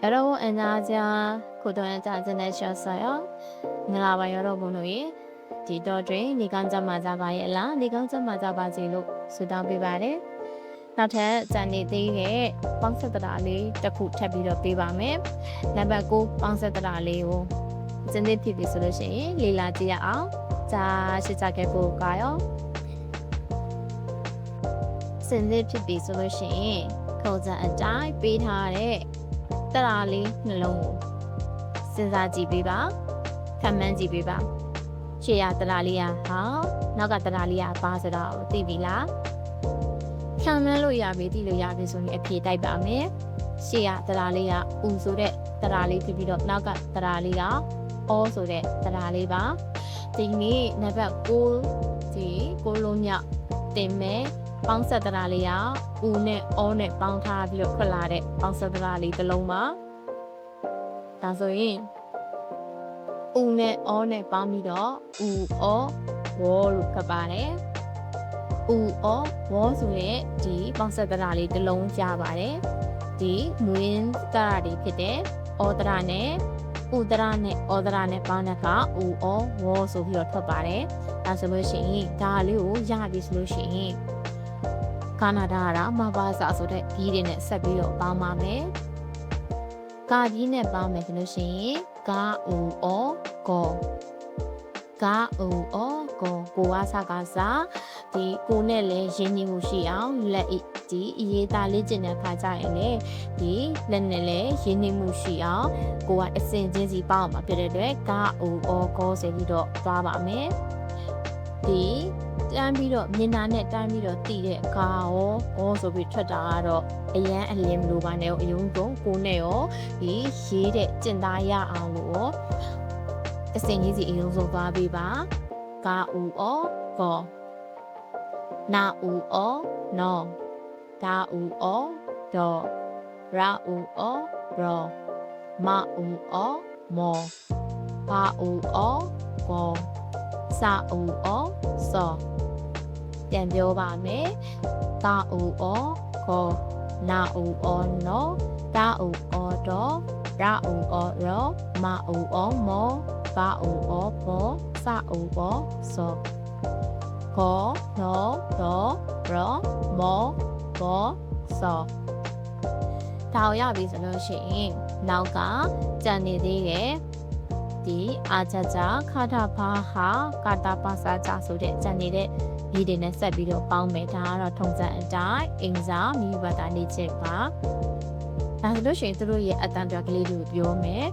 여러분 안녕하세요. 구독자 지내셨어요? 안녕하세요 여러분. 디더드린 니간자 맞아봐야라 니간자 맞아봐지로 수다 비바래. 나한테 잔디디에 빵세드라리တစ်ခု ထပ်ပြီးတော့ပေးပါမယ်။နံပါတ်9빵세드라လေးကိုစနစ်ဖြစ်ပြီဆိုလို့ရှိရင်လေ့လာကြည့်ရအောင်။자ရှင်းကြခဲ့ပို့까요။စနစ်ဖြစ်ပြီဆိုလို့ရှိရင်ခေါင်းစံအတိုင်းပေးထားတဲ့တရာလေးနှလုံးကိုစဉ်းစားကြည့်ပေးပါ။ခံမှန်းကြည့်ပေးပါ။ရှေ့ရတရာလေးဟာနောက်ကတရာလေးကဘာဆိုတော့သိပြီလား။ခံမှန်းလို့ရပြီသိလို့ရပြီဆိုရင်အဖြေတိုက်ပါမယ်။ရှေ့ရတရာလေးကဦးဆိုတဲ့တရာလေးဖြစ်ပြီးတော့နောက်ကတရာလေးကအောဆိုတဲ့တရာလေးပါ။ဒီနေ့နံပါတ်9ဒီ9လုံးမြောက်တင်မယ်။ပေါင်းဆက်တရာလေးကဦးနဲ့အောနဲ့ပေါင်းထားပြီးတော့ထွက်လာတဲ့ပေါင်းဆက်တရာလေးတစ်လုံးပါ။ဒါဆိုရင်ဦးနဲ့အောနဲ့ပေါင်းပြီးတော့ဦးအောဝေါ်လို့ခပ်ပါတယ်။ဦးအောဝေါ်ဆိုတဲ့ဒီပေါင်းဆက်တရာလေးတစ်လုံးကြပါတယ်။ဒီမွင်းတရာတွေဖြစ်တဲ့အောတရာနဲ့ဦးတရာနဲ့အောတရာနဲ့ပေါင်းတဲ့အခါဦးအောဝေါ်ဆိုပြီးတော့ထွက်ပါတယ်။ဒါဆိုလို့ရှိရင်ဒါလေးကိုရပြီဆိုလို့ရှိရင်ကာနာဒါကမဘာစာဆိုတဲ့ဘီးတွေနဲ့ဆက်ပြီးတော့ပေါင်းပါမယ်။ကာကြီးနဲ့ပေါင်းမယ်ဆိုလို့ရှိရင်ကာအူအောကောကာအူအောကောကိုဝါစာကစားဒီကိုနဲ့လည်းရင်းနှီးမှုရှိအောင်လက်ဒီအရေးသားလေ့ကျင့်တဲ့အခါကျရင်လည်းဒီလက်နဲ့လည်းရင်းနှီးမှုရှိအောင်ကိုကအစင်ချင်းစီပေါင်းမှာဖြစ်တဲ့အတွက်ကာအူအောကောဆိုပြီးတော့သွားပါမယ်။ဒီတန်းပြီးတော့မြင်နာနဲ့တန်းပြီးတော့တည်တဲ့အခါရောဆိုပြီးထွက်တာကတော့အရန်အလင်းမလို့ပါနဲ့အယုံကုန်ကိုနဲ့ရောဒီရေးတဲ့ကျင်သားရအောင်လို့အစင်ကြီးစီအယုံဆုံးသွားပေးပါကာဦးအောကောနာဦးအောနောဒါဦးအောဒေါရာဦးအောရောမဦးအောမောဘာဦးအောကောစာဦးအောစောပြန်ပြောပါမယ်။တာအူအောခေါ်နာအူအောနောတာအူအောတော့ရာအူအောရောမအူအောမောဘာအူအောဘောစာအူဘောစောခေါ်နောတော့ရောမောဘောစောဒါရပြီဆိုလို့ရှိရင်နောက်ကကြံနေသေးရဲ့ဒီအာချာချာခါတာဖာဟာကာတာပါစာချဆိုတဲ့ကြံနေတဲ့ဒီတွေနဲ့ဆက်ပြီးတော့ပေါင်းမယ်ဒါကတော့ထုံစံအတိုင်းအင်စာမိဘတာနေချက်ပါဒါဆိုလို့ရှိရင်တို့ရဲ့အတန်တွက်ကလေးတွေကိုပြောမယ်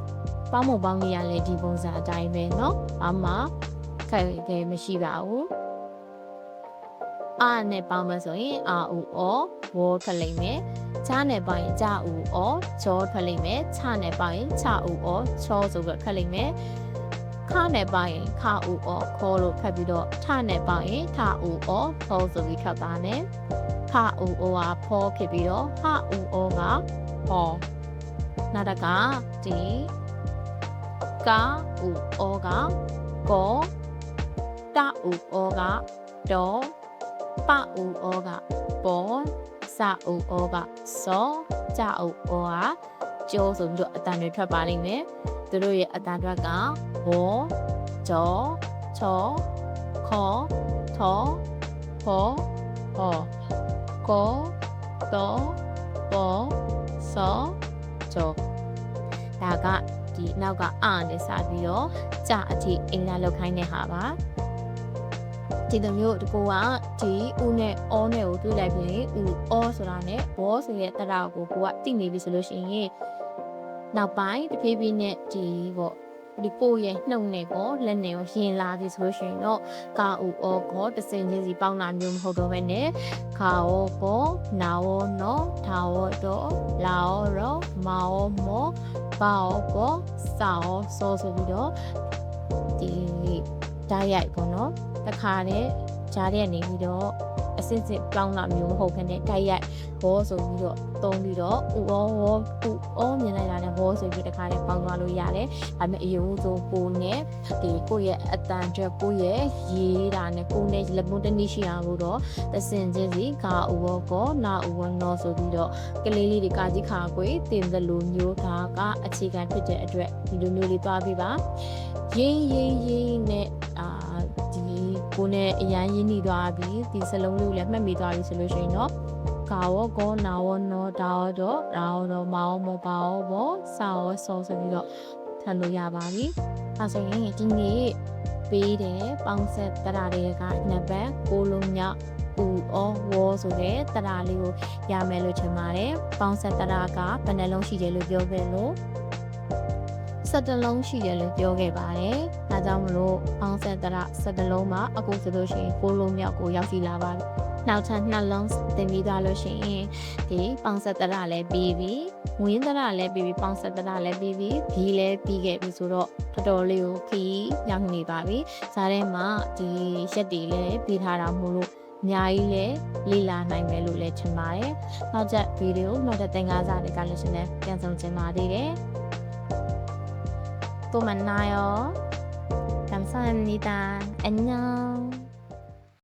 ပေါင်းမပေါင်းလေးရလဲဒီပုံစံအတိုင်းပဲเนาะအမခိုင်ခဲမရှိပါဘူးအာနဲ့ပေါင်းမယ်ဆိုရင်အာဦးအောဝေါ်ထွက်လိမ့်မယ်ချားနဲ့ပေါင်းရင်ဂျာဦးအောချောထွက်လိမ့်မယ်ချနဲ့ပေါင်းရင်ချဦးအောချောဆိုပြီးထွက်လိမ့်မယ်ခါနဲ့ပေါင်းရင်ခါဦးအောခေါ်လို့ဖတ်ပြီးတော့ထနဲ့ပေါင်းရင်ထဦးအောခေါ်ဆိုပြီးထွက်ပါမယ်ခါဦးအောကဖောဖြစ်ပြီးတော့ဟဦးအောကဟောနောက်တကဒီကာဦးအောကကောတဦးအောကဒေါပဦးအောကပေါ်စာဦးအောကစောကြဦးအောကကျိုးဆိုပြီးတော့အတန်တွေထွက်ပါလိမ့်မယ်သူတို့ရဲ့အတန်ထွက်ကဘောဂျောချောခေါ်ထောဖောဟောကောတောဘောစောဂျောဒါကဒီနောက်ကအာနဲ့စပြီးတော့ကြအထိအင်္ဂါလောက်ခိုင်းတဲ့ဟာပါဒီလိုမျိုးတကူကဒီဦးနဲ့အောနဲ့ကိုတွေ့လိုက်ပြီးဦးအောဆိုတာနဲ့ဘောဆိုရဲ့တရာကိုကိုကတိနေပြီဆိုလို့ရှိရင်နောက်ပိုင်းတဖြည်းဖြည်းနဲ့ဒီပေါ့ဒီကိုရဲ့နှုတ်နဲ့ကိုလက်နဲ့ကိုရင်လာပြီဆိုလို့ရှိရင်တော့ကာဦးအောကိုတစင်ချင်းစီပေါင်းတာမျိုးမဟုတ်တော့ဘဲနဲ့ခါအောကိုနာအောနောဒါအောတော့လာအောရောမာအောမောဘာအောကိုစာအောစောဆိုပြီးတော့ဒီဓာတ်ရိုက်ပေါ့နော်တခါနဲ့ဂျားတဲ့နေပြီးတော့ အစစ်စစ်ပြောင်းတာမျိုးမဟုတ်ဘဲနဲ့တိုက်ရိုက်ဘောဆိုပြီးတော့သုံးပြီးတော့ဥဩမြင်လိုက်တာနဲ့ဘောဆိုပြီးတခါလေးပေါင်းသွားလို့ရတယ်ဒါပေမဲ့အယုံဆုံးကိုနဲ့ဒီကိုရဲ့အတန်အတွက်ကိုရဲ့ရေးတာနဲ့ကိုနဲ့လက်ပွန်းတနည်းရှိအောင်လို့တော့သစင်ချင်းစီကာဥဝကောနာဥဝနောဆိုပြီးတော့ကလေးလေးတွေကကြီးခါကွေတင်သလိုမျိုးဒါကအခြေခံဖြစ်တဲ့အတွက်ဒီလိုမျိုးလေးသွားပြပါရင်းနဲ့ဒီကိုနဲ့အရန်ရင်းနေသွားပြီဒီစလုံးလေးကိုလည်းမှတ်မိသွားပြီဆိုလို့ရှိရင်တော့ကာဝကောနာဝနောဒါတော့မောင်မောပါဘောစာဝဆောဆိုပြီးတော့ထပ်လို့ရပါပြီအဲဆိုရင်ဒီနေ့ပေးတယ်ပေါင်းဆက်တရာတွေကနံပါတ်6လုံးမြောက်ဥဩဝဆိုတဲ့တရာလေးကိုရမယ်လို့ထင်ပါတယ်ပေါင်းဆက်တရာကဘယ်နှလုံးရှိတယ်လို့ပြောခဲ့လို့17လုံးရှိတယ်လို့ပြောခဲ့ပါတယ်။ဒါကြောင့်မလို့ပေါင်းဆက်တရ17လုံးမှာအခုဆိုလို့ရှိရင်6လုံးမြောက်ကိုရောက်ရှိလာပါပြီ။နောက်ထပ်2လုံးတင်ပြီးသွားလို့ရှိရင်ဒီပေါင်းဆက်တရလည်းပြီးပြီ။ဝင်းတရလည်းပြီးပြီပေါင်းဆက်တရလည်းပြီးပြီ။ဘီလည်းပြီးခဲ့ပြီဆိုတော့တော်တော်လေးကိုခီးရောက်နေပါပြီ။ဇာတ်ထဲမှာဒီရက်တွေလည်းပြီးထားတာမို့လို့အများကြီးလည်းလေ့လာနိုင်မယ်လို့လည်းထင်ပါတယ်။နောက်ချက်ဗီဒီယိုနောက်တဲ့သင်ခန်းစာတွေကလည်းရှင်လည်းပြန်ဆောင်ချင်ပါသေးတယ်။ 또 만나요. 감사합니다. 안녕.